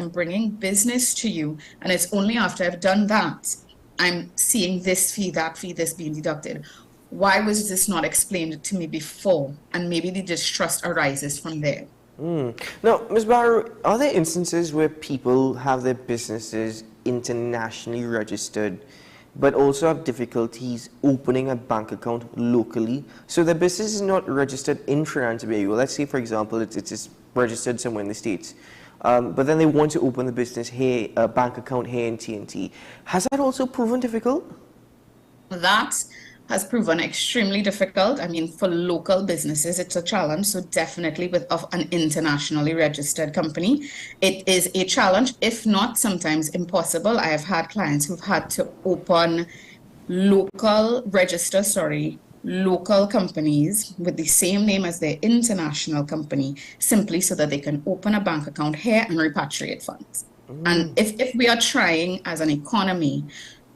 I'm bringing business to you, and it's only after I've done that I'm seeing this fee, this being deducted. Why was this not explained to me before? And maybe the distrust arises from there. Now, Ms. Barrow, are there instances where people have their businesses internationally registered but also have difficulties opening a bank account locally? So their business is not registered in Trinidad and Tobago. Let's say, for example, it's registered somewhere in the States. But then they want to open the business here, a bank account here in TNT. Has that also proven difficult? That has proven extremely difficult. I mean, for local businesses, it's a challenge. So definitely with an internationally registered company, it is a challenge, if not sometimes impossible. I have had clients who've had to open local companies with the same name as their international company, simply so that they can open a bank account here and repatriate funds. And if we are trying as an economy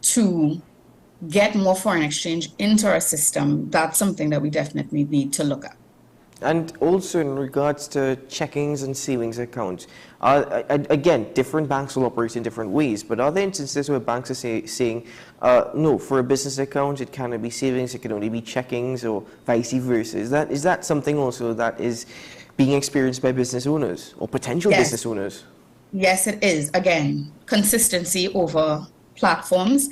to get more foreign exchange into our system, that's something that we definitely need to look at. And also in regards to checkings and savings accounts, again, different banks will operate in different ways, but are there instances where banks are saying, no, for a business account, it cannot be savings, it can only be checkings, or vice versa? Is that something also that is being experienced by business owners or potential business owners? Yes, it is. Again, consistency over platforms.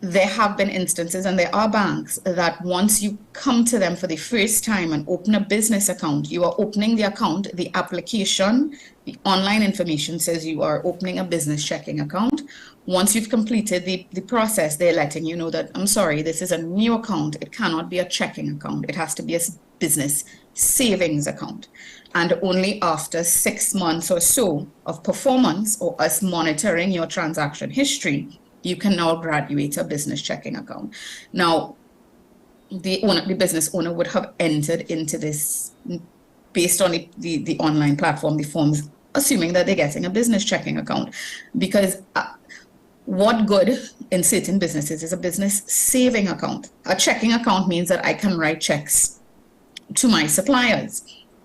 There have been instances, and there are banks that once you come to them for the first time and open a business account, you are opening the account, the application, the online information says you are opening a business checking account. Once you've completed the process, they're letting you know that, I'm sorry, this is a new account. It cannot be a checking account. It has to be a business savings account. And only after 6 months or so of performance or us monitoring your transaction history, you can now graduate a business checking account. Now, the business owner would have entered into this based on the online platform, the forms, assuming that they're getting a business checking account. Because what good in certain businesses is a business saving account? A checking account means that I can write checks to my suppliers.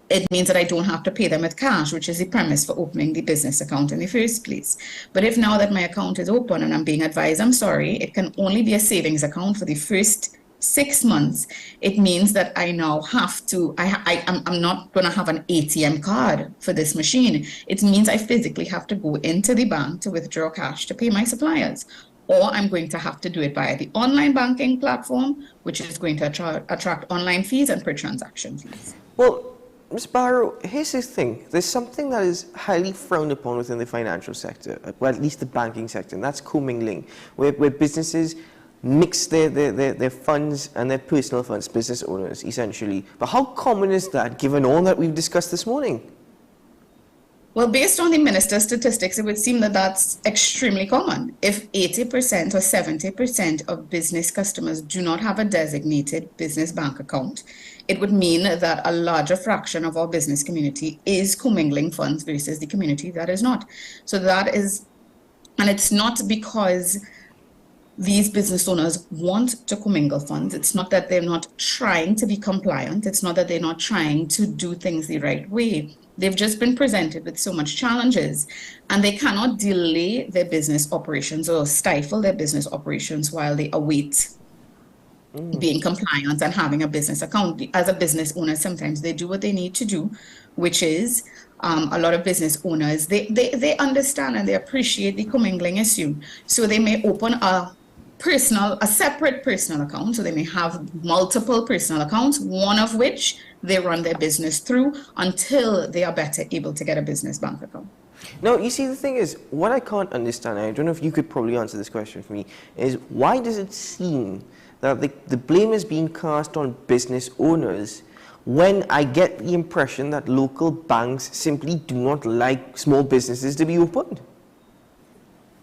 It means that I don't have to pay them with cash, which is the premise for opening the business account in the first place. But if now that my account is open and I'm being advised, I'm sorry, it can only be a savings account for the first 6 months, it means that I now have to, I'm not going to have an ATM card for this machine. It means I physically have to go into the bank to withdraw cash to pay my suppliers. Or I'm going to have to do it via the online banking platform, which is going to attract online fees and per transaction fees. Well, Ms. Barrow, here's the thing. There's something that is highly frowned upon within the financial sector, well, at least the banking sector, and that's commingling, where businesses mix their funds and their personal funds, business owners, essentially. But how common is that, given all that we've discussed this morning? Well, based on the minister's statistics, it would seem that that's extremely common. If 80% or 70% of business customers do not have a designated business bank account, it would mean that a larger fraction of our business community is commingling funds versus the community that is not. So that is, and it's not because these business owners want to commingle funds. It's not that they're not trying to be compliant. It's not that they're not trying to do things the right way. They've just been presented with so much challenges, and they cannot delay their business operations or stifle their business operations while they await being compliant and having a business account. As a business owner, sometimes they do what they need to do, which is a lot of business owners, they understand and they appreciate the commingling issue. So they may open a separate personal account. So they may have multiple personal accounts, one of which they run their business through until they are better able to get a business bank account. Now, you see, the thing is, what I can't understand, I don't know if you could probably answer this question for me, is why does it seem that the blame is being cast on business owners when I get the impression that local banks simply do not like small businesses to be opened?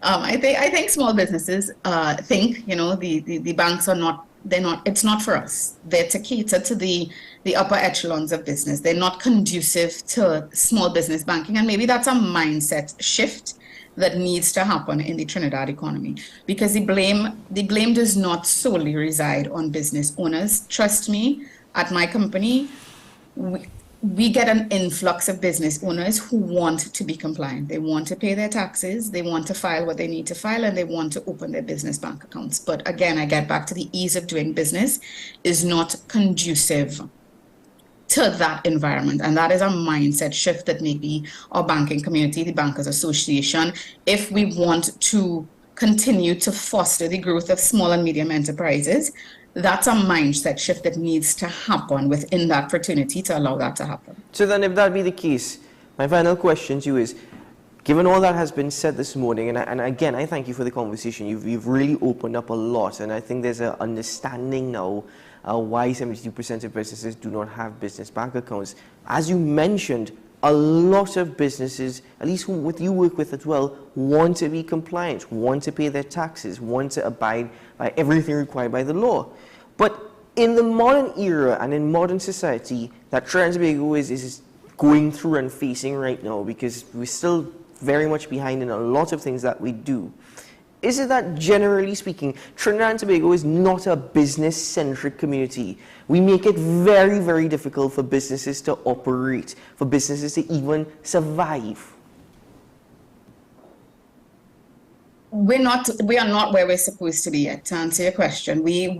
I think small businesses think, the banks are not, it's not for us. They're to cater to the upper echelons of business. They're not conducive to small business banking. And maybe that's a mindset shift that needs to happen in the Trinidad economy, because the blame does not solely reside on business owners. Trust me, at my company, we get an influx of business owners who want to be compliant. They want to pay their taxes, they want to file what they need to file, and they want to open their business bank accounts. But again, I get back to the ease of doing business is not conducive to that environment. And that is a mindset shift that maybe our banking community, the Bankers Association, if we want to continue to foster the growth of small and medium enterprises, that's a mindset shift that needs to happen within that fraternity to allow that to happen. So then if that be the case, my final question to you is, given all that has been said this morning, and again, I thank you for the conversation. You've really opened up a lot, and I think there's an understanding now why 72% of businesses do not have business bank accounts. As you mentioned, a lot of businesses, at least what you work with as well, want to be compliant, want to pay their taxes, want to abide by everything required by the law. But in the modern era and in modern society, that Trinidad and Tobago is going through and facing right now, because we're still very much behind in a lot of things that we do. Is it that, generally speaking, Trinidad and Tobago is not a business-centric community? We make it very, very difficult for businesses to operate, for businesses to even survive. We are not where we're supposed to be yet, to answer your question. We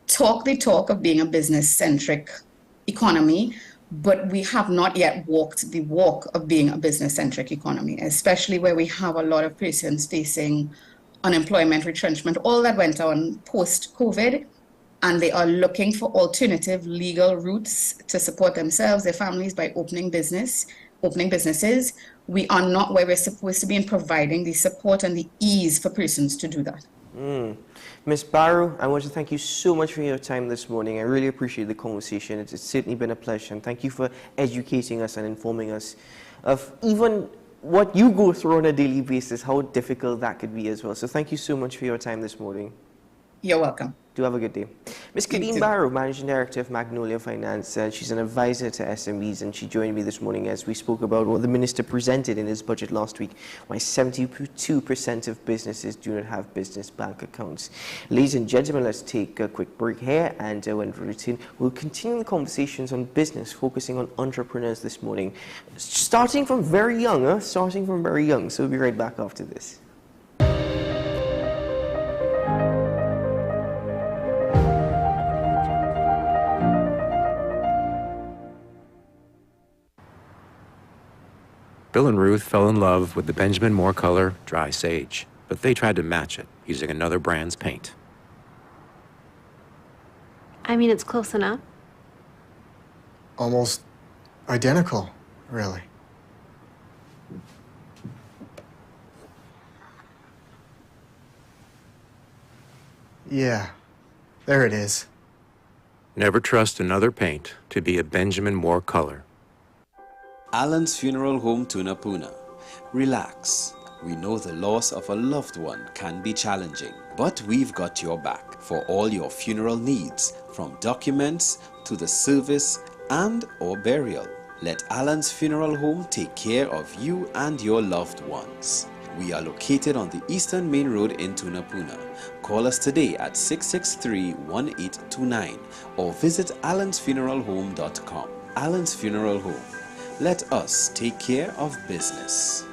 talk the talk of being a business-centric economy, but we have not yet walked the walk of being a business-centric economy, especially where we have a lot of persons facing unemployment, retrenchment, all that went on post-COVID, and they are looking for alternative legal routes to support themselves, their families, by opening businesses. We are not where we're supposed to be in providing the support and the ease for persons to do that. Ms. Barrow, I want to thank you so much for your time this morning. I really appreciate the conversation. It's certainly been a pleasure, and thank you for educating us and informing us of even what you go through on a daily basis, how difficult that could be as well. So thank you so much for your time this morning. You're welcome. Do have a good day. Ms. Kadeen Barrow, Managing Director of Magnolia Finance, she's an advisor to SMEs, and she joined me this morning as we spoke about what the Minister presented in his budget last week, why 72% of businesses do not have business bank accounts. Ladies and gentlemen, let's take a quick break here, and when we return, we'll continue the conversations on business, focusing on entrepreneurs this morning, starting from very young, So we'll be right back after this. Bill and Ruth fell in love with the Benjamin Moore color Dry Sage, but they tried to match it using another brand's paint. I mean, it's close enough. Almost identical, really. Yeah, there it is. Never trust another paint to be a Benjamin Moore color. Alan's Funeral Home, Tunapuna. Relax. We know the loss of a loved one can be challenging, but we've got your back for all your funeral needs, from documents to the service and/or burial. Let Alan's Funeral Home take care of you and your loved ones. We are located on the Eastern Main Road in Tunapuna. Call us today at 663-1829 or visit allansfuneralhome.com. Alan's Funeral Home. Let us take care of business.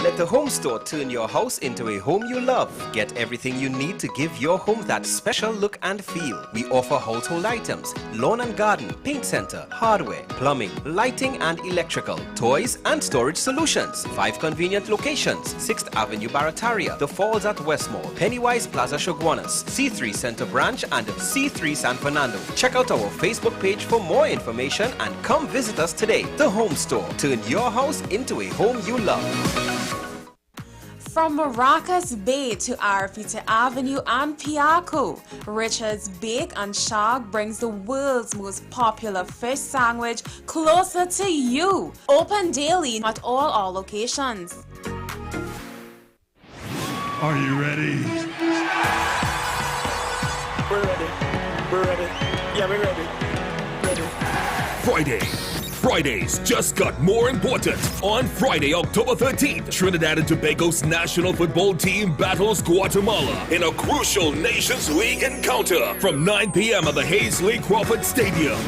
Let the home store turn your house into a home you love. Get everything you need to give your home that special look and feel. We offer household items, lawn and garden, paint center, hardware, plumbing, lighting and electrical, toys and storage solutions. 5 convenient locations: 6th Avenue Barataria, The Falls at Westmore, Pennywise Plaza Shoguanas, C3 Center Branch and C3 San Fernando. Check out our Facebook page for more information and come visit us today. The Home Store. Turn your house into a home you love. From Maracas Bay to Arafita Avenue and Piaco, Richard's Bake and Shag brings the world's most popular fish sandwich closer to you. Open daily at all our locations. Are you ready? We're ready. Yeah, we're ready. Fridays just got more important. On Friday, October 13th, Trinidad and Tobago's national football team battles Guatemala in a crucial Nations League encounter from 9 p.m. at the Hazley Crawford Stadium.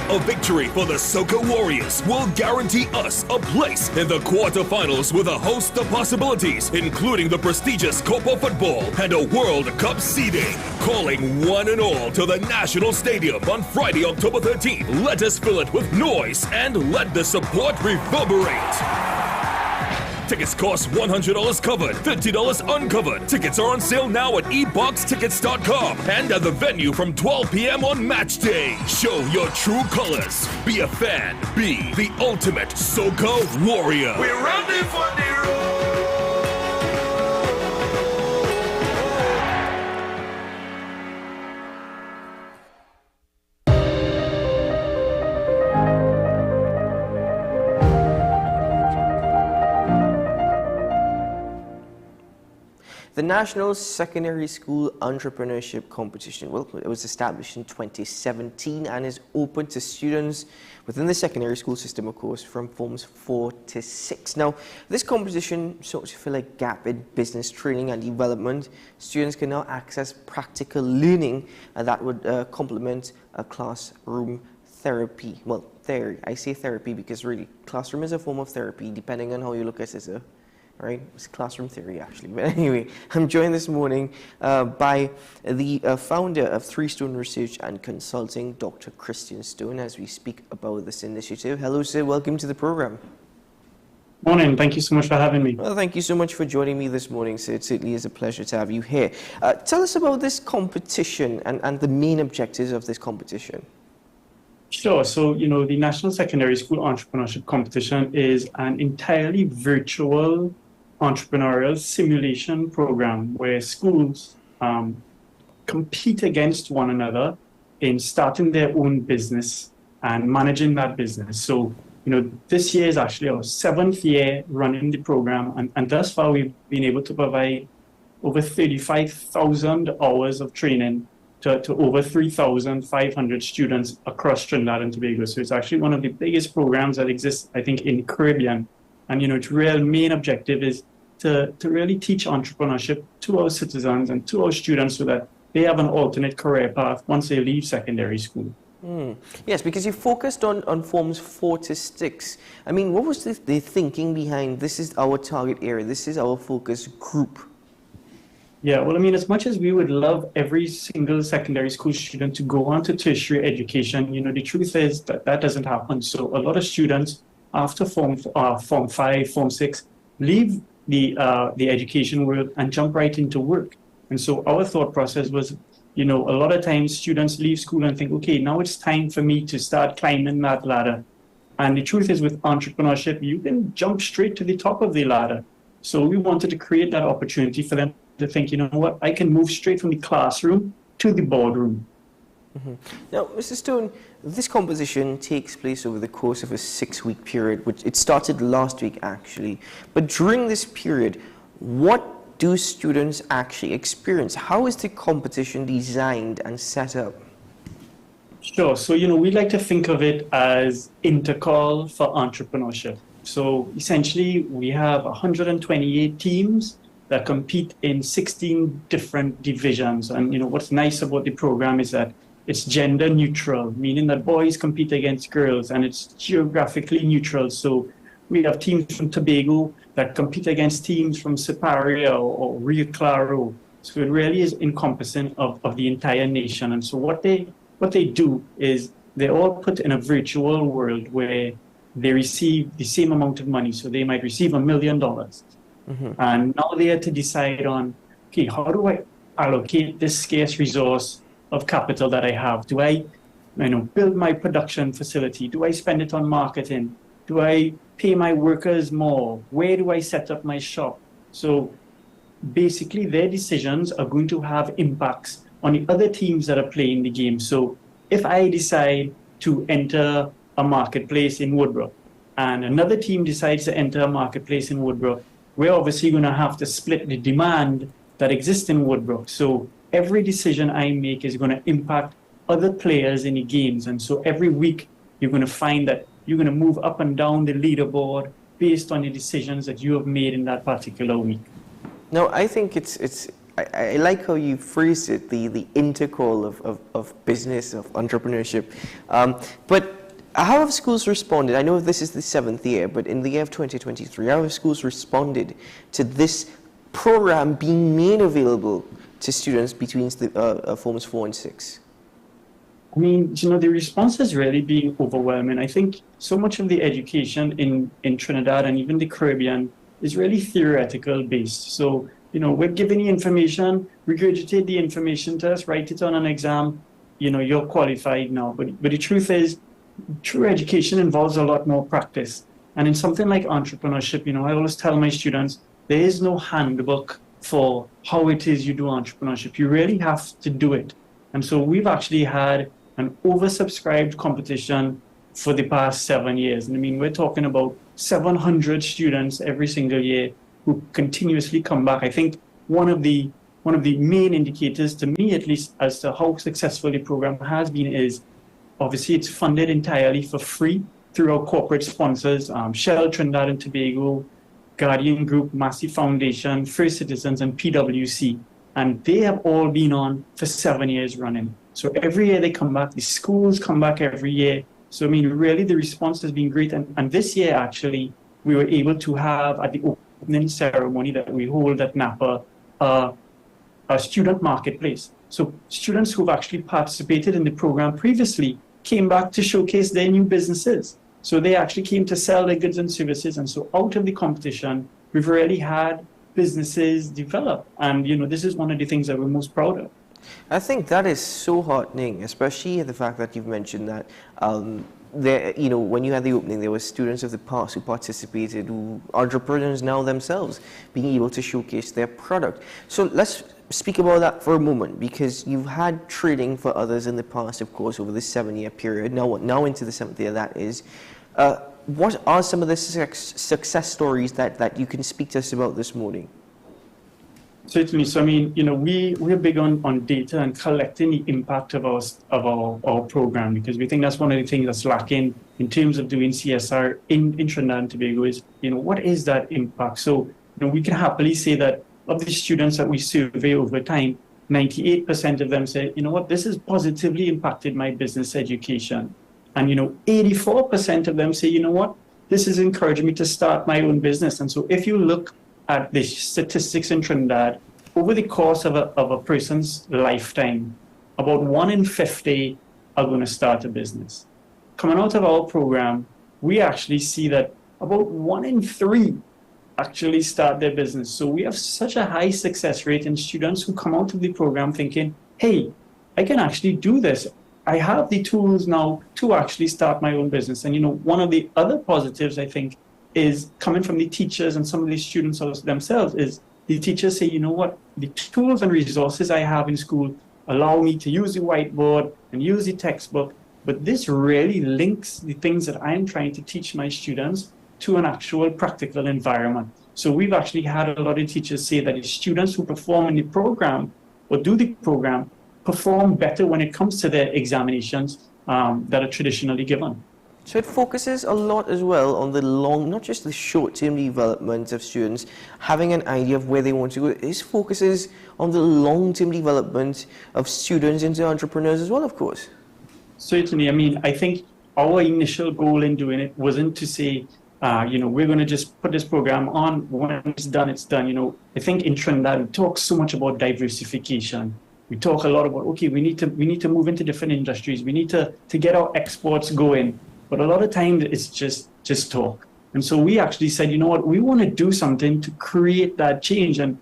A victory for the Soca Warriors will guarantee us a place in the quarterfinals with a host of possibilities, including the prestigious Copa Football and a World Cup seeding. Calling one and all to the National Stadium on Friday, October 13th. Let us fill it with noise and let the support reverberate. Tickets cost $100 covered, $50 uncovered. Tickets are on sale now at eboxtickets.com and at the venue from 12 p.m. on match day. Show your true colors. Be a fan. Be the ultimate Soca Warrior. We're ready for the road. The National Secondary School Entrepreneurship Competition, well, it was established in 2017 and is open to students within the secondary school system, of course, from forms 4 to 6. Now, this competition sought to fill a gap in business training and development. Students can now access practical learning that would complement a classroom therapy. Well, I say therapy because really, classroom is a form of therapy, depending on how you look at it, sir. Right? It's classroom theory, actually. But anyway, I'm joined this morning by the founder of Three Stone Research and Consulting, Dr. Christian Stone, as we speak about this initiative. Hello, sir. Welcome to the program. Morning. Thank you so much for having me. Well, thank you so much for joining me this morning, sir. It certainly is a pleasure to have you here. Tell us about this competition and the main objectives of this competition. Sure. So, the National Secondary School Entrepreneurship Competition is an entirely virtual entrepreneurial simulation program where schools compete against one another in starting their own business and managing that business. So, this year is actually our 7th year running the program, and thus far we've been able to provide over 35,000 hours of training to over 3,500 students across Trinidad and Tobago. So it's actually one of the biggest programs that exists, I think, in the Caribbean. And, its real main objective is to really teach entrepreneurship to our citizens and to our students so that they have an alternate career path once they leave secondary school. Yes, because you focused on forms 4 to 6. I mean, what was the thinking behind this is our target area, this is our focus group? Yeah, well, as much as we would love every single secondary school student to go on to tertiary education, the truth is that doesn't happen. So a lot of students after form 5, form 6, leave the education world and jump right into work. And so our thought process was, a lot of times students leave school and think, okay, now it's time for me to start climbing that ladder. And the truth is with entrepreneurship, you can jump straight to the top of the ladder. So we wanted to create that opportunity for them to think, what, I can move straight from the classroom to the boardroom. Now, Mr. Stone, this competition takes place over the course of a 6-week period, which it started last week actually. But during this period, what do students actually experience? How is the competition designed and set up? Sure. So, we like to think of it as intercall for entrepreneurship. So essentially, we have 128 teams that compete in 16 different divisions. And what's nice about the program is that it's gender neutral, meaning that boys compete against girls, and it's geographically neutral. So we have teams from Tobago that compete against teams from Siparia or Rio Claro. So it really is encompassing of the entire nation. And so what they do is they're all put in a virtual world where they receive the same amount of money. So they might receive $1 million. And now they have to decide on, okay, how do I allocate this scarce resource of capital that I have? Do I build my production facility? Do I spend it on marketing? Do I pay my workers more? Where do I set up my shop? So basically their decisions are going to have impacts on the other teams that are playing the game. So if I decide to enter a marketplace in Woodbrook and another team decides to enter a marketplace in Woodbrook, we're obviously going to have to split the demand that exists in Woodbrook. So every decision I make is going to impact other players in the games. And so every week, you're going to find that you're going to move up and down the leaderboard based on the decisions that you have made in that particular week. No, I think I like how you phrase it, the intercall of business, of entrepreneurship. But how have schools responded? I know this is the 7th year, but in the year of 2023, how have schools responded to this program being made available to students between forms 4 and 6? I mean, the response has really been overwhelming. I think so much of the education in Trinidad and even the Caribbean is really theoretical based. So, we're giving the information, regurgitate the information to us, write it on an exam, you're qualified now. But the truth is, true education involves a lot more practice. And in something like entrepreneurship, I always tell my students, there is no handbook for how it is you do entrepreneurship. You really have to do it. And so we've actually had an oversubscribed competition for the past 7 years. And I mean, we're talking about 700 students every single year who continuously come back. I think one of the main indicators, to me at least, as to how successful the program has been is, obviously, it's funded entirely for free through our corporate sponsors, Shell, Trinidad and Tobago, Guardian Group, Massey Foundation, First Citizens, and PwC. And they have all been on for 7 years running. So every year they come back, the schools come back every year. So, I mean, really the response has been great. And this year, actually, we were able to have at the opening ceremony that we hold at Napa, a student marketplace. So students who've actually participated in the program previously came back to showcase their new businesses. So they actually came to sell their goods and services. And so out of the competition, we've really had businesses develop. And, this is one of the things that we're most proud of. I think that is so heartening, especially the fact that you've mentioned that when you had the opening, there were students of the past who participated, who are entrepreneurs now themselves, being able to showcase their product. So let's speak about that for a moment, because you've had training for others in the past, of course, over this 7-year period. Now into the 7th year, that is. What are some of the success stories that you can speak to us about this morning? Certainly. So, I mean, we're big on data and collecting the impact of our program, because we think that's one of the things that's lacking in terms of doing CSR in Trinidad and Tobago is, what is that impact? So, we can happily say that of the students that we survey over time, 98% of them say, this has positively impacted my business education. And, 84% of them say, this has encouraged me to start my own business. And so if you look at the statistics in Trinidad, over the course of a person's lifetime, about 1 in 50 are going to start a business. Coming out of our program, we actually see that about 1 in 3 actually start their business. So we have such a high success rate in students who come out of the program thinking, hey, I can actually do this. I have the tools now to actually start my own business. And, one of the other positives, I think, is coming from the teachers and some of the students themselves is the teachers say, the tools and resources I have in school allow me to use the whiteboard and use the textbook, but this really links the things that I'm trying to teach my students to an actual practical environment. So we've actually had a lot of teachers say that the students who perform in the program or do the program perform better when it comes to their examinations that are traditionally given. So it focuses a lot as well on the not just the short-term development of students having an idea of where they want to go. It focuses on the long-term development of students into entrepreneurs as well, of course. Certainly. I mean, I think our initial goal in doing it wasn't to say, we're going to just put this program on. When it's done, it's done. I think in Trinidad, we talk so much about diversification. We talk a lot about, okay, we need to move into different industries. We need to get our exports going. But a lot of times it's just talk. And so we actually said, we want to do something to create that change. And,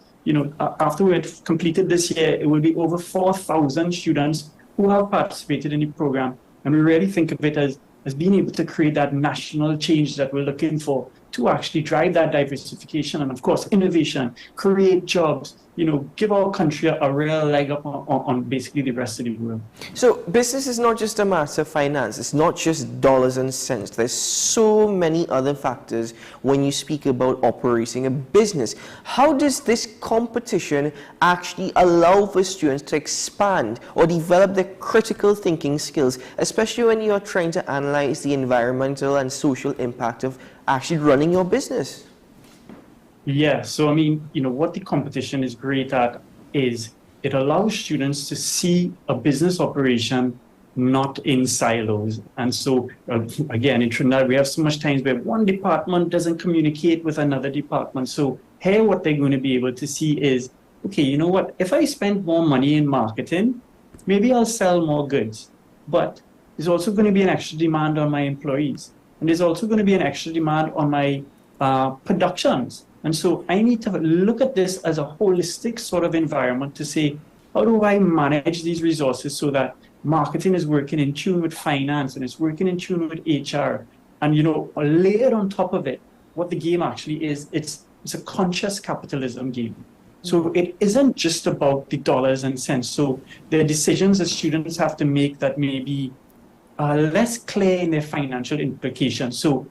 after we had completed this year, it will be over 4,000 students who have participated in the program. And we really think of it as being able to create that national change that we're looking for to actually drive that diversification and, of course, innovation, create jobs, give our country a real leg up on basically the rest of the world. So business is not just a matter of finance. It's not just dollars and cents. There's so many other factors when you speak about operating a business. How does this competition actually allow for students to expand or develop their critical thinking skills, especially when you're trying to analyze the environmental and social impact of actually running your business? Yeah, so what the competition is great at is it allows students to see a business operation not in silos. And so, again, in Trinidad, we have so much times where one department doesn't communicate with another department. So here, what they're going to be able to see is, okay, you know what, if I spend more money in marketing, maybe I'll sell more goods. But there's also going to be an extra demand on my employees. And there's also going to be an extra demand on my productions. And so I need to look at this as a holistic sort of environment to say, how do I manage these resources so that marketing is working in tune with finance and it's working in tune with HR? And, layered on top of it, what the game actually is, it's a conscious capitalism game. So it isn't just about the dollars and cents. So there are decisions that students have to make that may be less clear in their financial implications. So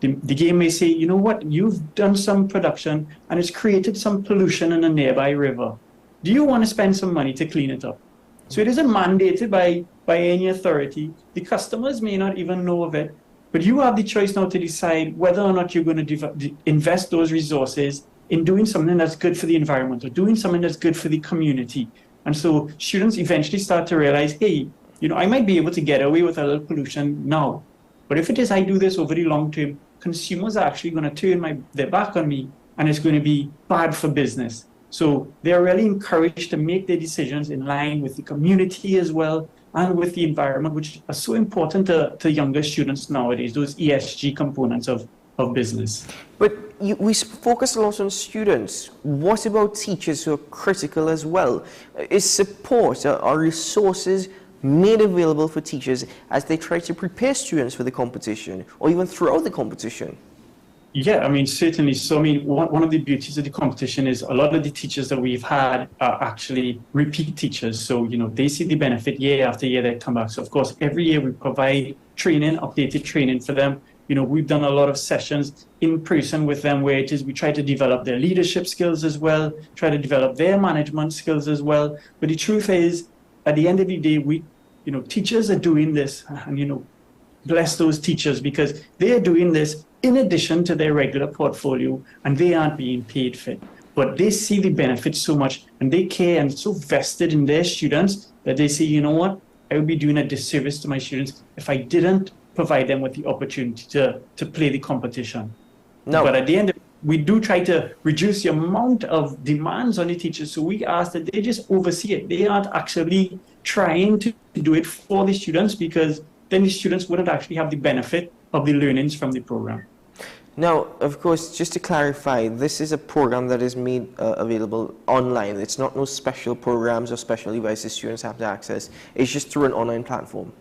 the game may say, you know what, you've done some production and it's created some pollution in a nearby river. Do you want to spend some money to clean it up? So it isn't mandated by any authority. The customers may not even know of it, but you have the choice now to decide whether or not you're going to invest those resources in doing something that's good for the environment or doing something that's good for the community. And so students eventually start to realize, hey, I might be able to get away with a little pollution now, but if it is I do this over the long term, consumers are actually going to turn their back on me, and it's going to be bad for business. So they're really encouraged to make their decisions in line with the community as well and with the environment, which are so important to younger students nowadays, those ESG components of business. But we focus a lot on students. What about teachers who are critical as well? Is support, are resources made available for teachers as they try to prepare students for the competition or even throughout the competition? Yeah, certainly. So, one of the beauties of the competition is a lot of the teachers that we've had are actually repeat teachers. So, they see the benefit year after year they come back. So, of course, every year we provide training, updated training for them. We've done a lot of sessions in person with them where we try to develop their leadership skills as well, try to develop their management skills as well. But the truth is, at the end of the day, teachers are doing this, and bless those teachers because they are doing this in addition to their regular portfolio, and they aren't being paid for it. But they see the benefits so much, and they care, and so vested in their students that they say, you know what, I would be doing a disservice to my students if I didn't provide them with the opportunity to play the competition. No. But at the end of it, we do try to reduce the amount of demands on the teachers. So we ask that they just oversee it. They aren't actually trying to do it for the students because then the students wouldn't actually have the benefit of the learnings from the program. Now, of course, just to clarify, this is a program that is made available online. It's not no special programs or special devices students have to access. It's just through an online platform.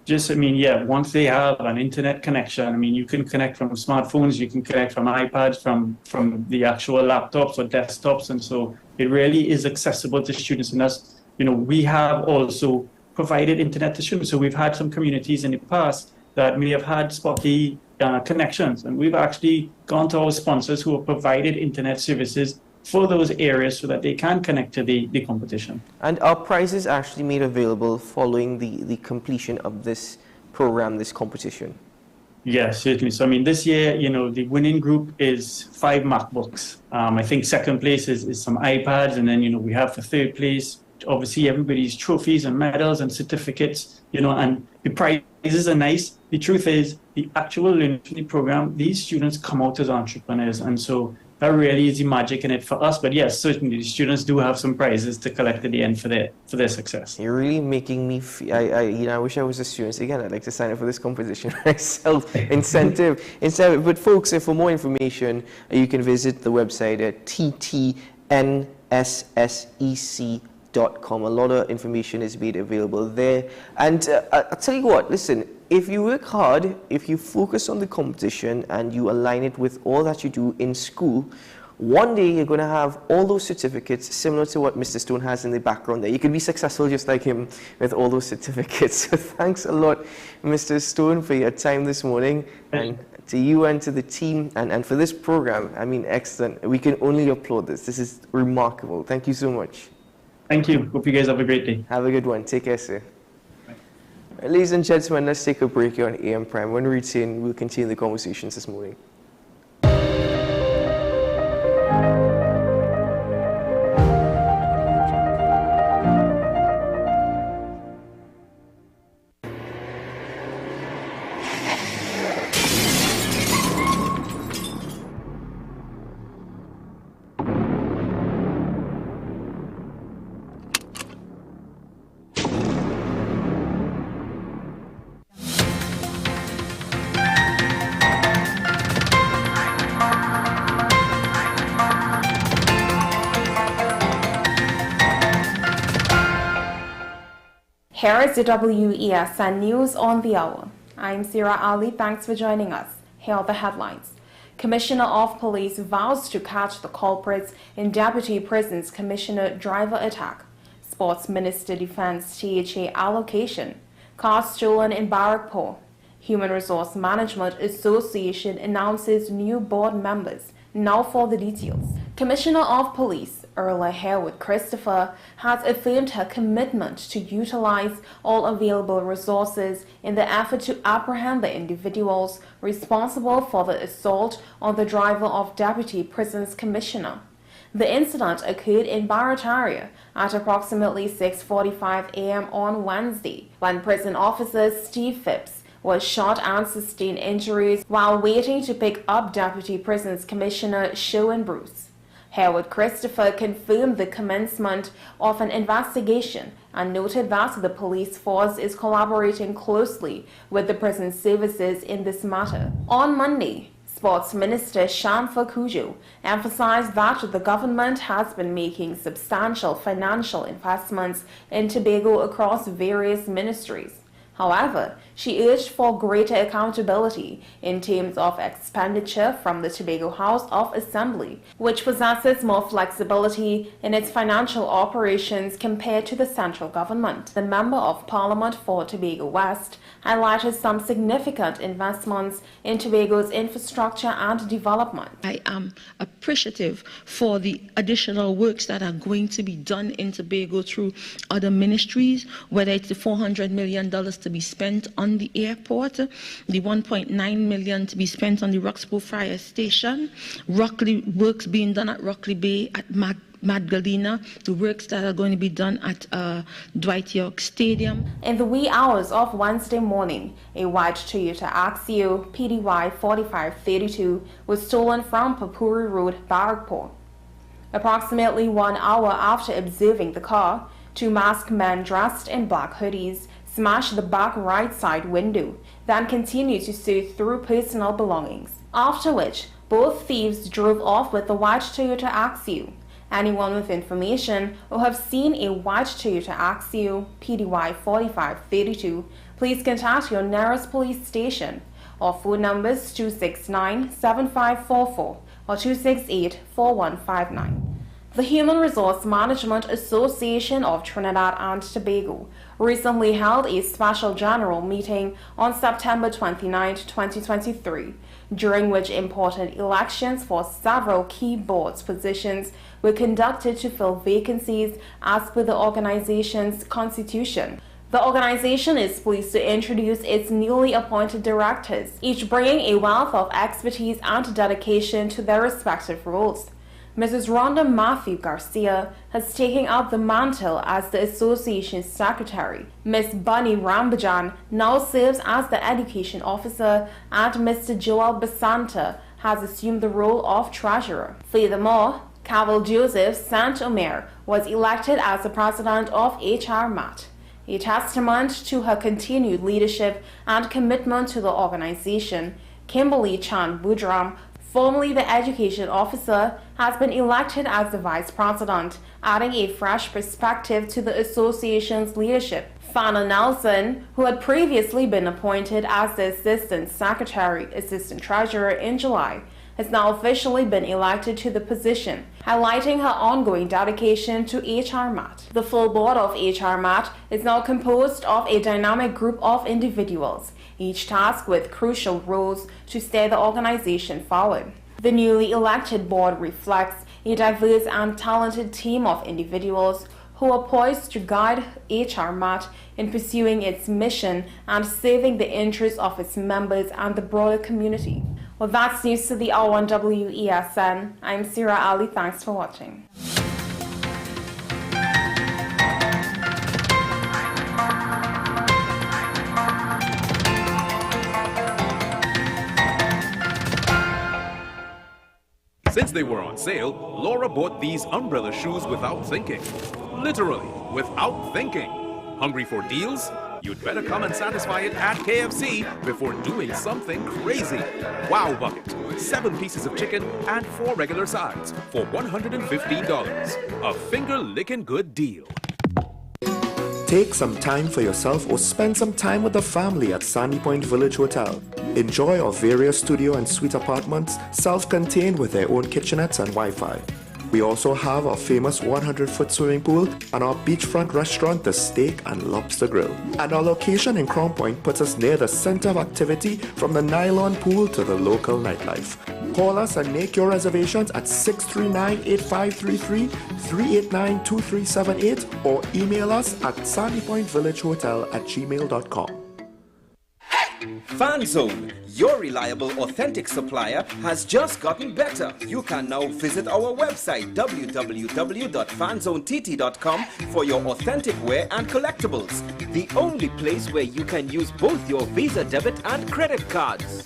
Once they have an internet connection, you can connect from smartphones, you can connect from iPads, from the actual laptops or desktops. And so it really is accessible to students. And that's, we have also provided internet to students. So we've had some communities in the past that may have had spotty connections. And we've actually gone to our sponsors who have provided internet services for those areas so that they can connect to the competition. And are prizes actually made available following the completion of this program, this competition? Yes, certainly. So, this year, the winning group is 5 MacBooks. I think second place is some iPads. And then, we have for third place, obviously, everybody's trophies and medals and certificates, and the prizes are nice. The truth is, the actual learning program, these students come out as entrepreneurs. And so that really is the magic in it for us. But yes, certainly the students do have some prizes to collect at the end for their success. You're really making me feel, I wish I was a student again. I'd like to sign up for this competition myself. Incentive. But folks, for more information, you can visit the website at ttnssec.com. A lot of information is made available there. And I'll tell you what, listen, if you work hard, if you focus on the competition and you align it with all that you do in school, One day you're going to have all those certificates similar to what Mr. Stone has in the background there. You could be successful just like him with all those certificates. So thanks a lot, Mr. Stone, for your time this morning, and to you and to the team, and for this program. I mean, excellent. We can only applaud this. This is remarkable. Thank you so much. Thank you. Hope you guys have a great day. Have a good one. Take care, sir. Ladies and gentlemen, let's take a break here on AM Prime. When we return, we'll continue the conversations this morning. Here is the WESN News on the Hour. I'm Sira Ali. Thanks for joining us. Here are the headlines. Commissioner of Police vows to catch the culprits in Deputy Prisons Commissioner driver attack. Sports Minister defends THA allocation. Cars stolen in Barrackpore. Human Resource Management Association announces new board members. Now for the details. Commissioner of Police Earla Harewood Christopher has affirmed her commitment to utilize all available resources in the effort to apprehend the individuals responsible for the assault on the driver of Deputy Prisons Commissioner. The incident occurred in Barataria at approximately 6:45 a.m. on Wednesday, when prison officer Steve Phipps was shot and sustained injuries while waiting to pick up Deputy Prisons Commissioner Sherwin Bruce. Harewood Christopher confirmed the commencement of an investigation and noted that the police force is collaborating closely with the prison services in this matter. On Monday, Sports Minister Shanfa Kujo emphasized that the government has been making substantial financial investments in Tobago across various ministries. However, she urged for greater accountability in terms of expenditure from the Tobago House of Assembly, which possesses more flexibility in its financial operations compared to the central government. The Member of Parliament for Tobago West highlighted some significant investments in Tobago's infrastructure and development. I am appreciative for the additional works that are going to be done in Tobago through other ministries, whether it's the $400 million to be spent on the airport, the $1.9 million to be spent on the Roxborough Fire Station, works being done at Rockley Bay, at Magdalena, the works that are going to be done at Dwight York Stadium. In the wee hours of Wednesday morning, a white Toyota Axio PDY 4532 was stolen from Papuri Road, Barrackpore. Approximately 1 hour after observing the car, two masked men dressed in black hoodies smashed the back right side window, then continued to search through personal belongings, after which both thieves drove off with the white Toyota Axio. Anyone with information or have seen a white Toyota Axio PDY 4532, please contact your nearest police station. Our phone numbers 269-7544 or 268-4159. The Human Resource Management Association of Trinidad and Tobago recently held a special general meeting on September 29, 2023, during which important elections for several key boards positions were conducted to fill vacancies as per the organization's constitution. The organization is pleased to introduce its newly appointed directors, each bringing a wealth of expertise and dedication to their respective roles. Mrs. Rhonda Matthew Garcia has taken up the mantle as the association's secretary. Ms. Bunny Rambajan now serves as the education officer, and Mr. Joel Basanta has assumed the role of treasurer. Furthermore, Cavill Joseph Sant Omer was elected as the president of HR MAT, a testament to her continued leadership and commitment to the organization. Kimberly Chan Budram, formerly the education officer, has been elected as the vice president, adding a fresh perspective to the association's leadership. Fana Nelson, who had previously been appointed as the assistant secretary, assistant treasurer in July, has now officially been elected to the position, highlighting her ongoing dedication to HRMAT. The full board of HRMAT is now composed of a dynamic group of individuals, each tasked with crucial roles to steer the organization forward. The newly elected board reflects a diverse and talented team of individuals who are poised to guide HRMAT in pursuing its mission and serving the interests of its members and the broader community. Well, that's news to the hour on WESN. I'm Sira Ali. Thanks for watching. Since they were on sale, Laura bought these umbrella shoes without thinking. Literally, without thinking. Hungry for deals? You'd better come and satisfy it at KFC before doing something crazy. Wow Bucket, 7 pieces of chicken and 4 regular sides for $115. A finger-licking good deal. Take some time for yourself or spend some time with the family at Sandy Point Village Hotel. Enjoy our various studio and suite apartments, self-contained with their own kitchenettes and Wi-Fi. We also have our famous 100-foot swimming pool and our beachfront restaurant, The Steak and Lobster Grill. And our location in Crown Point puts us near the center of activity from the nylon pool to the local nightlife. Call us and make your reservations at 639-8533, 389-2378 or email us at sandypointvillagehotel@gmail.com. FanZone, your reliable, authentic supplier, has just gotten better. You can now visit our website www.fanzonett.com for your authentic wear and collectibles. The only place where you can use both your Visa debit and credit cards.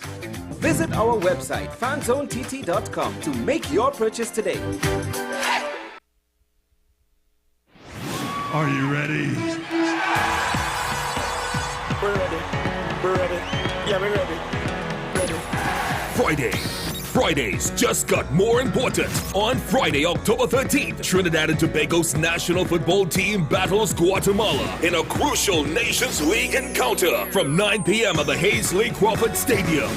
Visit our website fanzonett.com to make your purchase today. Are you ready? We're ready. We're ready. Yeah, we're ready. Fridays just got more important. On Friday, October 13th, Trinidad and Tobago's national football team battles Guatemala in a crucial Nations League encounter from 9 p.m. at the Hazley Crawford Stadium.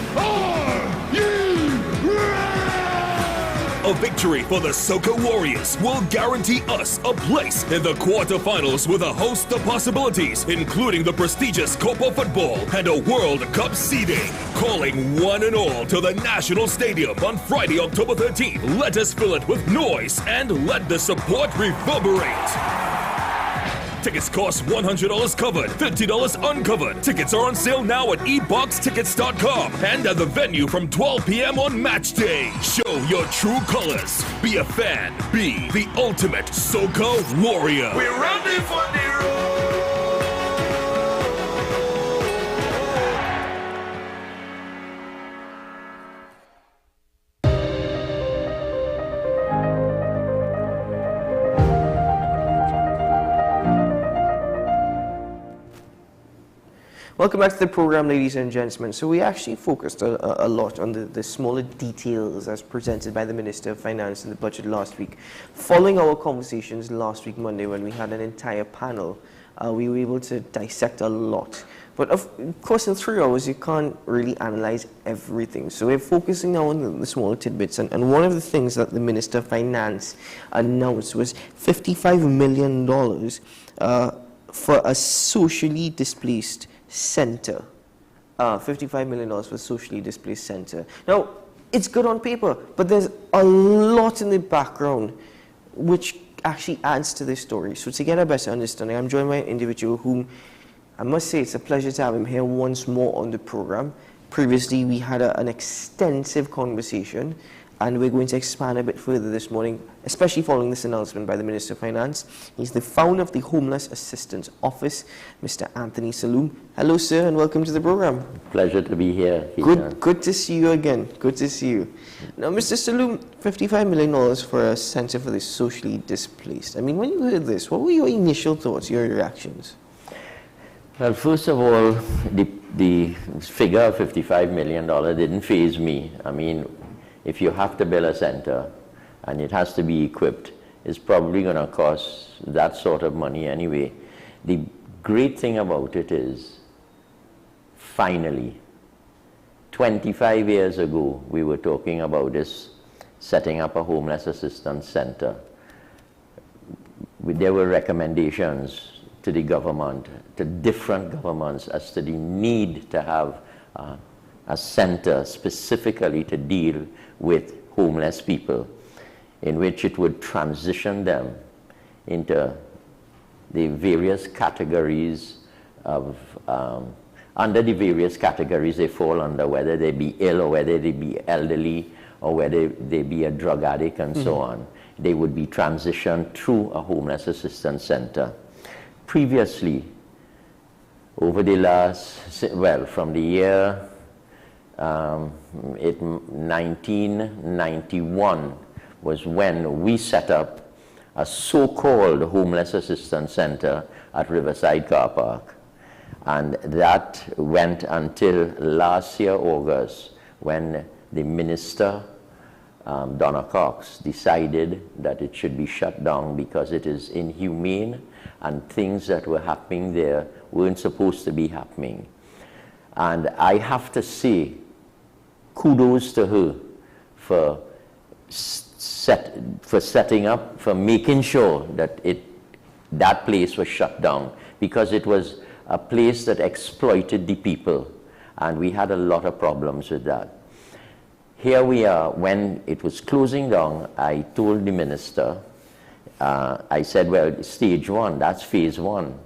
A victory for the Soca Warriors will guarantee us a place in the quarterfinals with a host of possibilities, including the prestigious Copa Football and a World Cup seeding. Calling one and all to the National Stadium on Friday, October 13th. Let us fill it with noise and let the support reverberate. Tickets cost $100 covered, $50 uncovered. Tickets are on sale now at eboxtickets.com and at the venue from 12 p.m. on match day. Show your true colors. Be a fan. Be the ultimate Soca Warrior. We're ready for the road. Welcome back to the program, ladies and gentlemen. So we actually focused a lot on the smaller details as presented by the Minister of Finance in the budget last week. Following our conversations last week, Monday, when we had an entire panel, we were able to dissect a lot. But of course, in 3 hours, you can't really analyze everything. So we're focusing now on the smaller tidbits. And one of the things that the Minister of Finance announced was $55 million for a socially displaced center. $55 million for socially displaced center. Now, it's good on paper, but there's a lot in the background which actually adds to this story. So to get a better understanding, I'm joined by an individual whom I must say it's a pleasure to have him here once more on the program. Previously, we had an extensive conversation, and we're going to expand a bit further this morning, especially following this announcement by the Minister of Finance. He's the founder of the Homeless Assistance Office, Mr. Anthony Saloom. Hello, sir, and welcome to the program. Pleasure to be here. Good to see you again. Good to see you. Now, Mr. Saloom, $55 million for a center for the socially displaced. I mean, when you heard this, what were your initial thoughts, your reactions? Well, first of all, the figure of $55 million didn't faze me. I mean, if you have to build a center and it has to be equipped, it's probably going to cost that sort of money anyway. The great thing about it is, finally, 25 years ago, we were talking about this, setting up a homeless assistance center. There were recommendations to the government, to different governments, as to the need to have a center specifically to deal with homeless people, in which it would transition them into the various categories of, under the various categories they fall under, whether they be ill or whether they be elderly or whether they be a drug addict and so on. They would be transitioned through a homeless assistance center. Previously, over the last, well, from the year 1991 was when we set up a so-called homeless assistance center at Riverside Car Park. And that went until last year, August, when the minister, Donna Cox, decided that it should be shut down because it is inhumane and things that were happening there weren't supposed to be happening. And I have to say, kudos to her for setting up, for making sure that that place was shut down, because it was a place that exploited the people, and we had a lot of problems with that. Here we are, when it was closing down, I told the minister, I said, well, stage one, that's phase one.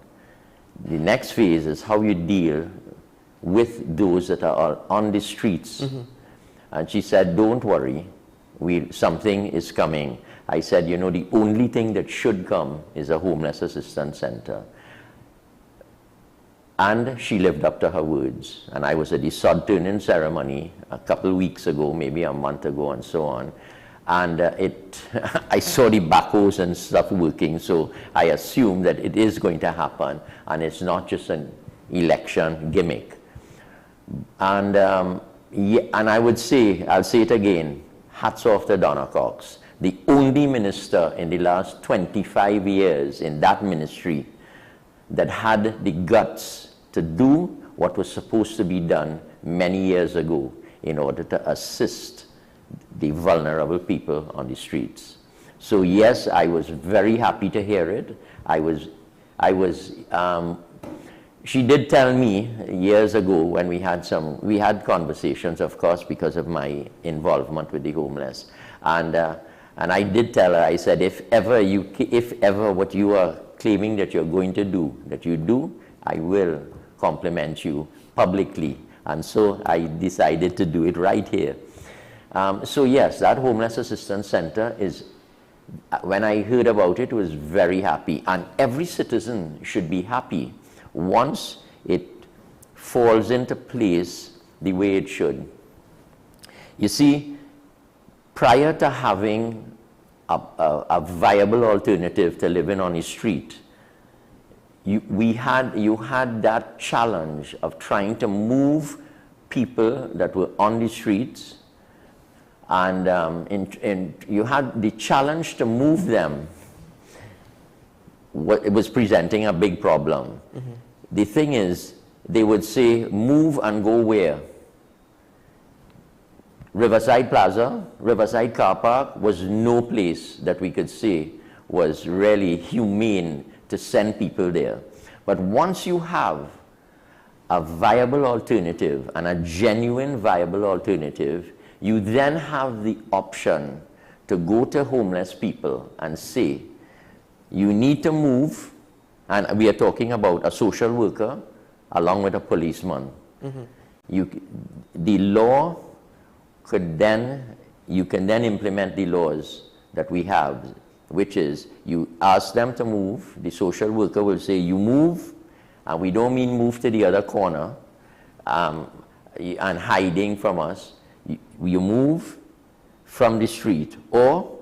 The next phase is how you deal with those that are on the streets. And she said, don't worry, something is coming. I said, you know, the only thing that should come is a homeless assistance center. And she lived up to her words. And I was at the sod turning ceremony a couple of weeks ago, maybe a month ago and so on. And I saw the backhoes and stuff working, so I assume that it is going to happen and it's not just an election gimmick. And I would say, I'll say it again, hats off to Donna Cox, the only minister in the last 25 years in that ministry that had the guts to do what was supposed to be done many years ago in order to assist the vulnerable people on the streets. So yes, I was very happy to hear it. She did tell me years ago when we had conversations, of course, because of my involvement with the homeless. And I did tell her, I said, if ever what you are claiming that you're going to do, that you do, I will compliment you publicly. And so I decided to do it right here. So yes, that homeless assistance center is, when I heard about it, was very happy. And every citizen should be happy once it falls into place the way it should. You see, prior to having a viable alternative to living on the street, you had that challenge of trying to move people that were on the streets, and you had the challenge to move them. It was presenting a big problem. The thing is, they would say, move and go where? Riverside Plaza, Riverside Car Park was no place that we could say was really humane to send people there. But once you have a viable alternative, and a genuine viable alternative, you then have the option to go to homeless people and say, you need to move, and we are talking about a social worker along with a policeman. The law could then, you can then implement the laws that we have, which is you ask them to move, the social worker will say, you move, and we don't mean move to the other corner and hiding from us. You move from the street, or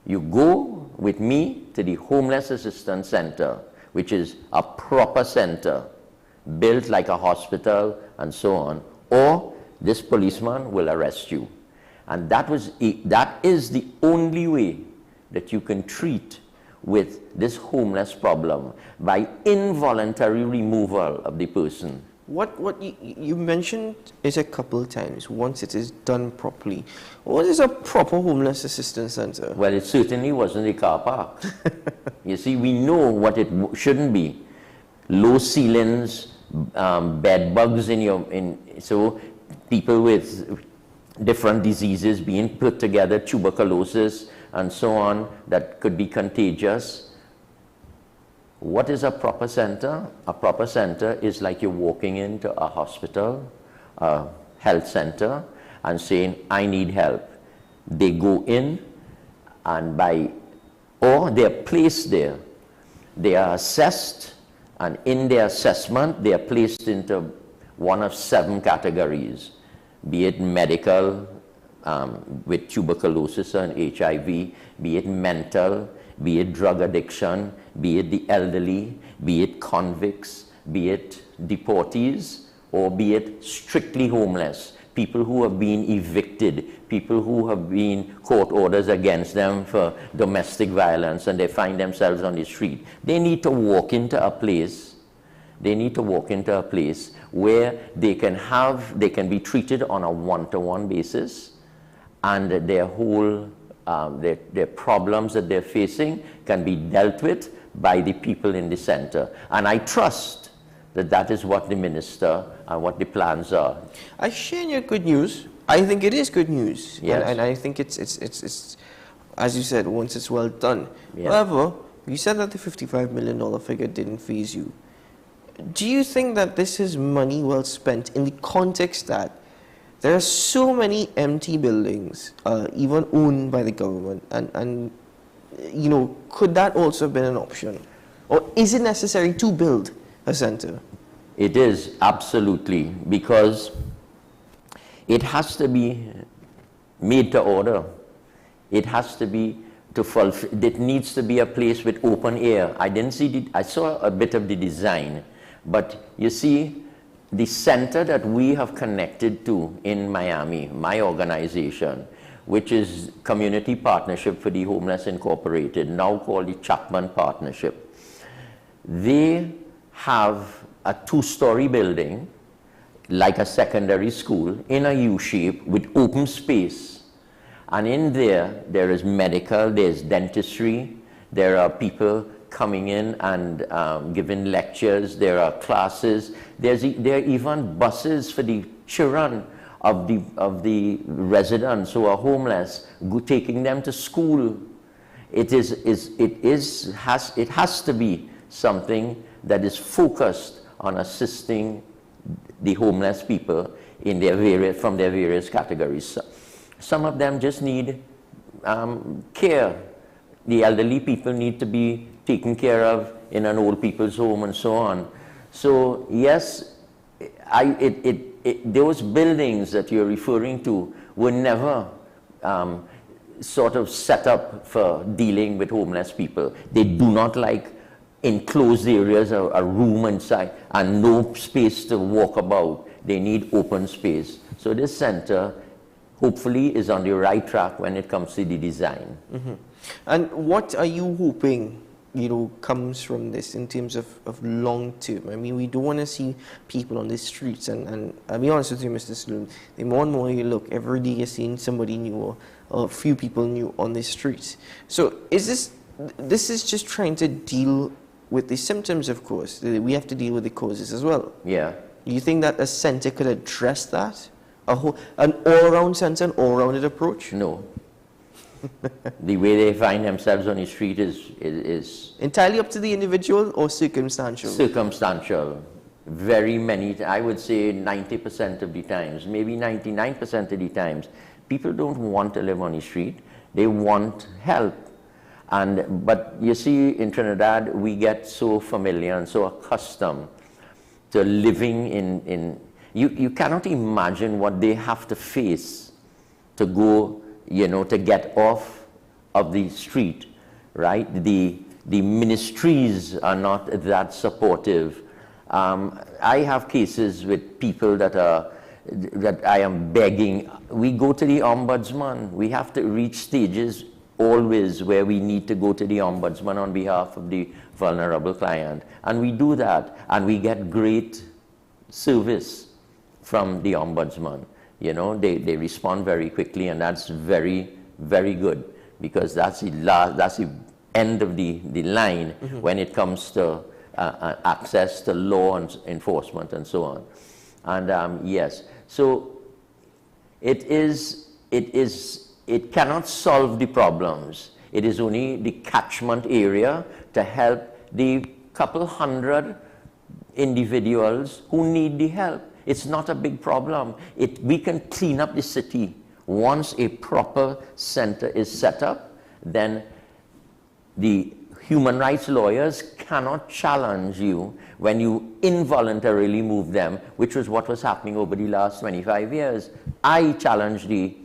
you go with me to the homeless assistance center, which is a proper center built like a hospital and so on, or this policeman will arrest you. And that is the only way that you can treat with this homeless problem, by involuntary removal of the person What you mentioned it a couple of times, once it is done properly. What is a proper homeless assistance center? Well, it certainly wasn't a car park. You see, we know what it shouldn't be. Low ceilings, bed bugs so people with different diseases being put together, tuberculosis and so on, that could be contagious. What is a proper center? A proper center is like you're walking into a hospital, a health center, and saying, I need help. They go in, and or they're placed there. They are assessed, and in their assessment, they are placed into one of 7 categories, be it medical, with tuberculosis and HIV, be it mental, be it drug addiction, be it the elderly, be it convicts, be it deportees, or be it strictly homeless, people who have been evicted, people who have been court orders against them for domestic violence and they find themselves on the street. They need to walk into a place, where they can be treated on a one-to-one basis, and their whole their problems that they're facing can be dealt with by the people in the center. And I trust that that is what the minister and what the plans are. I share your good news. I think it is good news. Yes. And I think it's as you said, once it's well done. Yes. However, you said that the $55 million figure didn't faze you. Do you think that this is money well spent in the context that there are so many empty buildings, even owned by the government, and you know, could that also have been an option? Or is it necessary to build a center? It is, absolutely, because it has to be made to order. It has to be it needs to be a place with open air. I saw a bit of the design, but you see, the center that we have connected to in Miami, my organization, which is Community Partnership for the Homeless Incorporated, now called the Chapman Partnership. They have a 2-story building, like a secondary school, in a U-shape with open space. And in there is medical, there's dentistry, there are people coming in and giving lectures, there are classes, there are even buses for the children of the residents who are homeless, taking them to school. It has to be something that is focused on assisting the homeless people in from their various categories. Some of them just need care. The elderly people need to be taken care of in an old people's home and so on. So yes, those buildings that you're referring to were never sort of set up for dealing with homeless people. They do not like enclosed areas, a room inside, and no space to walk about. They need open space. So this center hopefully is on the right track when it comes to the design. Mm-hmm. And what are you hoping, you know, comes from this in terms of long term? I mean, we don't want to see people on the streets, and I'll be honest with you, Mr. Sloan, the more and more you look, every day you're seeing somebody new or a few people new on the streets. So is this is just trying to deal with the symptoms, of course. We have to deal with the causes as well. Yeah. You think that a center could address that? An all-around center, an all-rounded approach? No. The way they find themselves on the street is entirely up to the individual or circumstantial? Circumstantial. Very many, I would say 90% of the times, maybe 99% of the times, people don't want to live on the street. They want help. But you see, in Trinidad, we get so familiar and so accustomed to living in you cannot imagine what they have to face to go, you know, to get off of the street, right? The ministries are not that supportive. I have cases with people that I am begging. We go to the ombudsman. We have to reach stages always where we need to go to the ombudsman on behalf of the vulnerable client. And we do that, and we get great service from the ombudsman. You know, they respond very quickly, and that's very, very good, because that's the end of the line when it comes to access to law and enforcement and so on. And yes, so it cannot solve the problems. It is only the catchment area to help the couple hundred individuals who need the help. It's not a big problem. We can clean up the city. Once a proper center is set up, then the human rights lawyers cannot challenge you when you involuntarily move them, which was what was happening over the last 25 years. I challenged the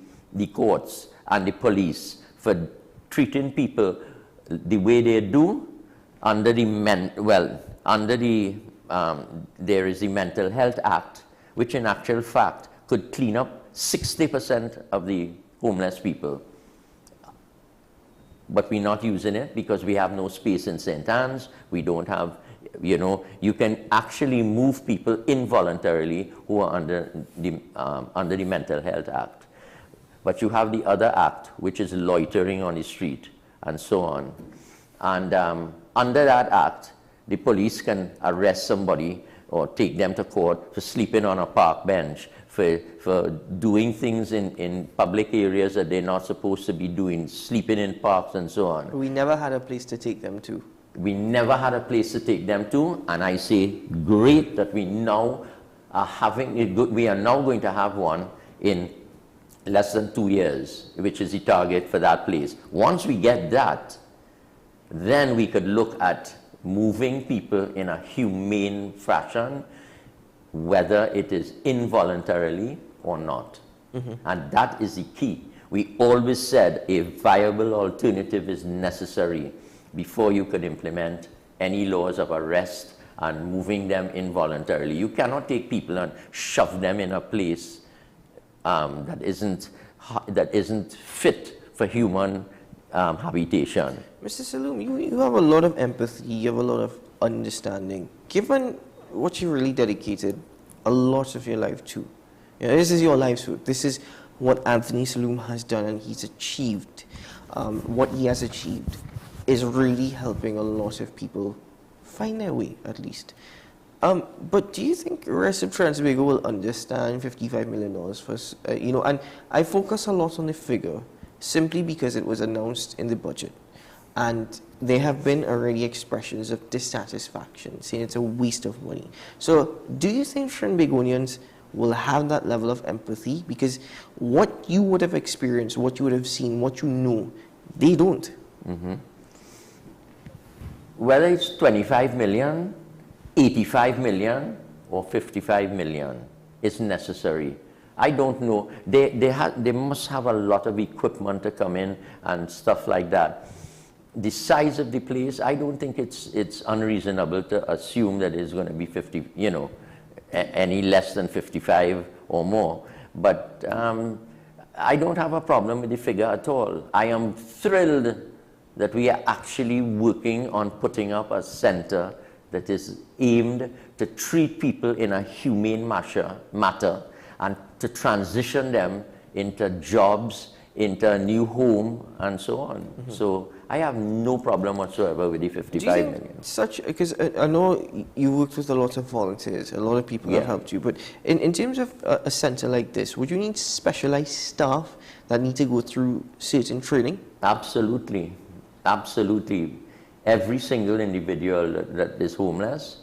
courts and the police for treating people the way they do under there is the Mental Health Act, which in actual fact could clean up 60% of the homeless people. But we're not using it because we have no space in St. Anne's. We don't have, you know, you can actually move people involuntarily who are under the Mental Health Act. But you have the other act, which is loitering on the street and so on. And under that act, the police can arrest somebody or take them to court for sleeping on a park bench, for doing things in public areas that they're not supposed to be doing, sleeping in parks and so on. We never had a place to take them to. We never had a place to take them to, and I say great that we now are having it. We are now going to have one in less than 2 years, which is the target for that place. Once we get that, then we could look at moving people in a humane fashion, whether it is involuntarily or not. And that is the key. We always said a viable alternative is necessary before you could implement any laws of arrest and moving them involuntarily. You cannot take people and shove them in a place that isn't fit for human habitation. Mr. Saloom, you have a lot of empathy, you have a lot of understanding. Given what you really dedicated a lot of your life to, you know, this is your life's work. This is what Anthony Saloom has done, and he's achieved. What he has achieved is really helping a lot of people find their way, at least. But do you think the rest of Trinbago will understand $55 million for, you know, and I focus a lot on the figure simply because it was announced in the budget. And there have been already expressions of dissatisfaction, saying it's a waste of money. So do you think Trinbagonians will have that level of empathy? Because what you would have experienced, what you would have seen, what you know, they don't. Whether it's 25 million, 85 million, or 55 million, it's necessary. I don't know. They must have a lot of equipment to come in and stuff like that. The size of the place, I don't think it's unreasonable to assume that it's going to be 50, you know, any less than 55 or more. But I don't have a problem with the figure at all. I am thrilled that we are actually working on putting up a center that is aimed to treat people in a humane matter and to transition them into jobs, into a new home, and so on. So I have no problem whatsoever with the 55 million. Because I know you worked with a lot of volunteers, a lot of people that helped you, but in terms of a center like this, would you need specialized staff that need to go through certain training? Absolutely. Absolutely. Every single individual that is homeless,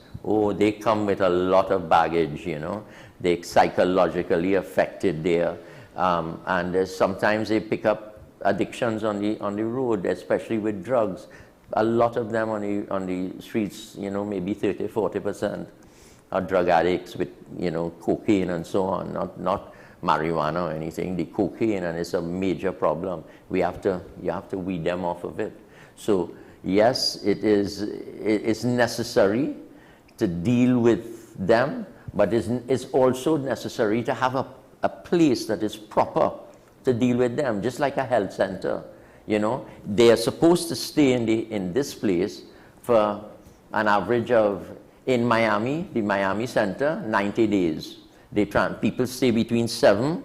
they come with a lot of baggage, you know. They're psychologically affected there. And sometimes they pick up addictions on the road, especially with drugs. A lot of them on the streets, you know, maybe 30–40% are drug addicts with, you know, cocaine and so on, not marijuana or anything. The cocaine, and it's a major problem. You have to weed them off of it. So yes, it's necessary to deal with them, but it's also necessary to have a place that is proper to deal with them, just like a health center. You know, they are supposed to stay in this place for an average of In Miami, the Miami Center, 90 days. People stay between 7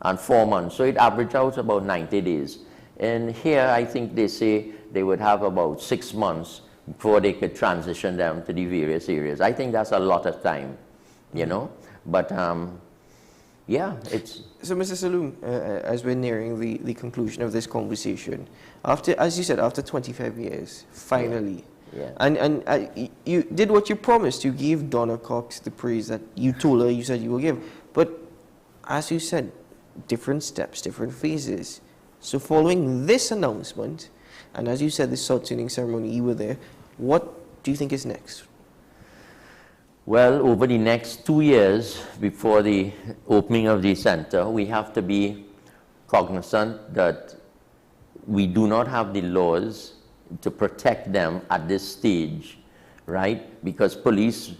and 4 months, so it averages out about 90 days. And here, I think they say they would have about 6 months before they could transition them to the various areas. I think that's a lot of time, you know, but yeah, it's... So, Mr. Saloom, as we're nearing the conclusion of this conversation, after, as you said, after 25 years, finally, yeah. And you did what you promised. You gave Donna Cox the praise that you told her you said you will give. But as you said, different steps, different phases. So following this announcement, and as you said, the salt tuning ceremony, you were there, what do you think is next? Well, over the next 2 years before the opening of the center, we have to be cognizant that we do not have the laws to protect them at this stage, right? Because police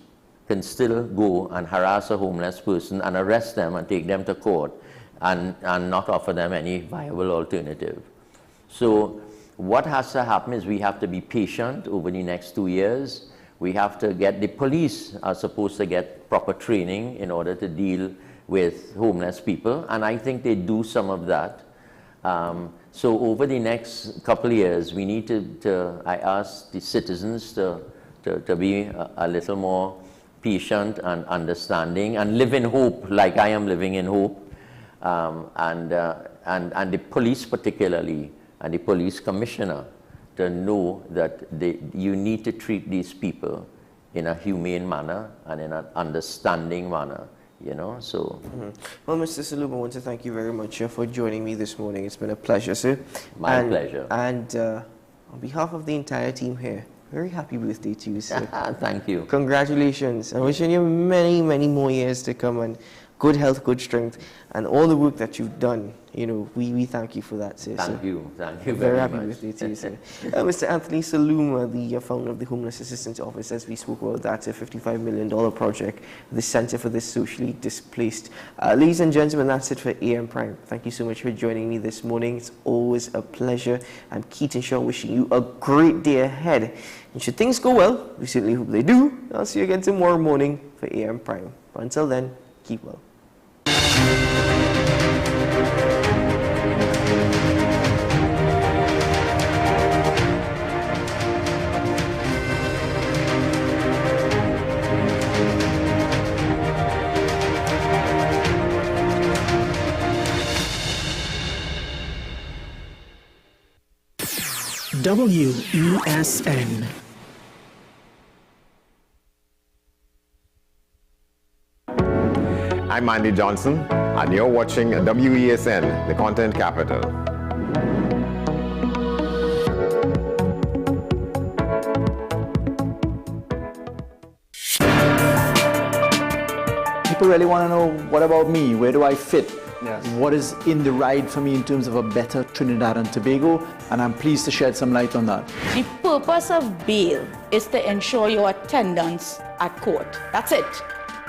can still go and harass a homeless person and arrest them and take them to court and not offer them any viable alternative. So what has to happen is we have to be patient over the next 2 years. We have to get, the police are supposed to get proper training in order to deal with homeless people, and I think they do some of that. So over the next couple of years, we need I ask the citizens to be a little more patient and understanding and live in hope, like I am living in hope. And the police particularly, and the police commissioner, to know that you need to treat these people in a humane manner and in an understanding manner. You know, so... Well, Mr. Saloom, I want to thank you very much for joining me this morning. It's been a pleasure, sir. My pleasure. And on behalf of the entire team here, very happy birthday to you, sir. Thank you. Congratulations. I'm wishing you many, many more years to come, and good health, good strength, and all the work that you've done. You know, we thank you for that, sir. Thank you very happy birthday to you, sir. Mr. Anthony Saloom, the founder of the Homeless Assistance Office, as we spoke about that, a $55 million project, the Center for the Socially Displaced. Ladies and gentlemen, that's it for AM Prime. Thank you so much for joining me this morning. It's always a pleasure. I'm Keaton Shaw, wishing you a great day ahead. And should things go well, we certainly hope they do, I'll see you again tomorrow morning for AM Prime. But until then, keep well. WESN. I'm Andy Johnson, and you're watching WESN, the content capital. People really want to know, what about me? Where do I fit? Yes. What is in the ride for me in terms of a better Trinidad and Tobago? And I'm pleased to shed some light on that. The purpose of bail is to ensure your attendance at court. That's it.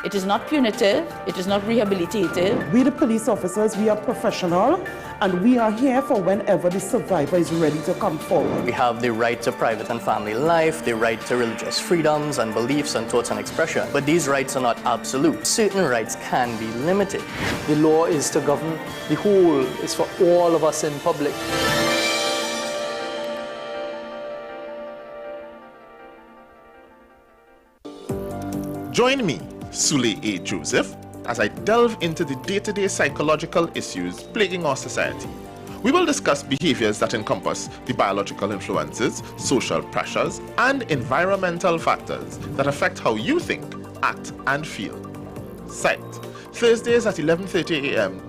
It is not punitive, it is not rehabilitative. We the police officers, we are professional, and we are here for whenever the survivor is ready to come forward. We have the right to private and family life, the right to religious freedoms and beliefs and thoughts and expression. But these rights are not absolute. Certain rights can be limited. The law is to govern the whole, it's for all of us in public. Join me, Sule A. Joseph, as I delve into the day-to-day psychological issues plaguing our society. We will discuss behaviors that encompass the biological influences, social pressures, and environmental factors that affect how you think, act, and feel. Sight, Thursdays at 11:30 a.m.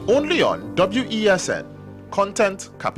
only on WESN, Content Capital.